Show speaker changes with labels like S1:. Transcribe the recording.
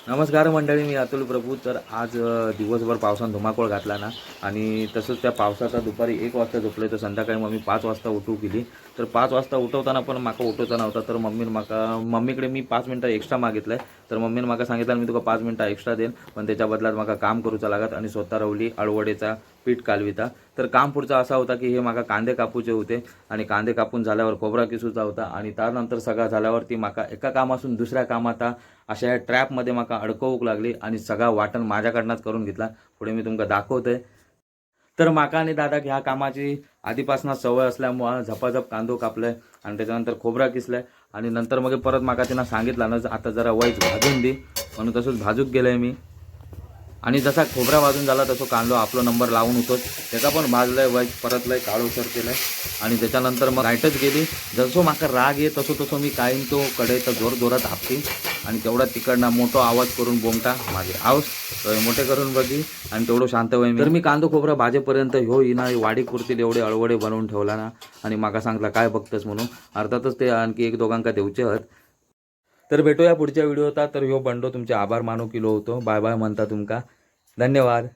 S1: नमस्कार मंडळी, मी अतुल प्रभू. तर आज दिवसभर पावसानं धुमाकूळ घातला ना, आणि तसंच त्या पावसाचा दुपारी 1 वाजता झोपले तर संध्याकाळी मम्मी 5 वाजता उठू केली. तर 5 वाजता उठवताना पण माका उठवता नव्हता, तर मम्मीकडे मी 5 मिनटं एक्स्ट्रा मागितलं आहे. तर मम्मीने माका सांगितलं मी तुका 5 मिनटं एक्स्ट्रा देईन, पण त्याच्या बदल्यात माका काम करूचा लागत. आणि स्वतः रवली अळवडेचा पीठ कालविता. तर काम पुढचा असा होता की हे माका कांदे कापूचे होते, आणि कांदे कापून झाल्यावर खोबरा किसूचा होता, आणि त्यानंतर सगळा झाल्यावर ती माका एका कामासून दुसऱ्या कामात अशा ह्या ट्रॅपमध्ये माका अडकवूक लागली, आणि सगळा वाटण माझ्याकडनंच करून घेतला. पुढे मी तुमका दाखवतोय. तर माका आणि दादाक ह्या कामाची आधीपासूनच सवय असल्यामुळं झपाझप कांदो कापलाय, आणि त्याच्यानंतर खोबरा किसलाय. आणि नंतर मग परत माका त्यांना सांगितलं ना, आता जरा वैच भाजून दे, म्हणून तसंच भाजूक गेलंय मी. आणि जसा खोबरा भाजून झाला तसं कांदो आपला नंबर लावून होतोच, त्याचा पण भाजलाय वाईट परतलाय काळोसर केलाय. आणि त्याच्यानंतर मग लाईटच गेली. जसं माका राग ये तसं तसं मी कायम तो कढईचा जोर जोरात हापती, आणि तेवढा तिकडनं मोठा आवाज करून बोमटा माझे आवाज मोठे करून बघी, आणि तेवढं शांत होई. तर मी कांदो खोबरा भाजेपर्यंत ह्यो ना वाडी कुर्तील एवढे अळवडे बनवून ठेवला ना, आणि माका सांगला काय बघतस म्हणून. अर्थातच ते आणखी एक दोघांका देऊचे आहेत. तर भेटूया पुढच्या व्हिडिओ होता. तर ह्यो बंडो तुमचे आभार मानू किलो होतो. बाय बाय म्हणता तुमका. धन्यवाद.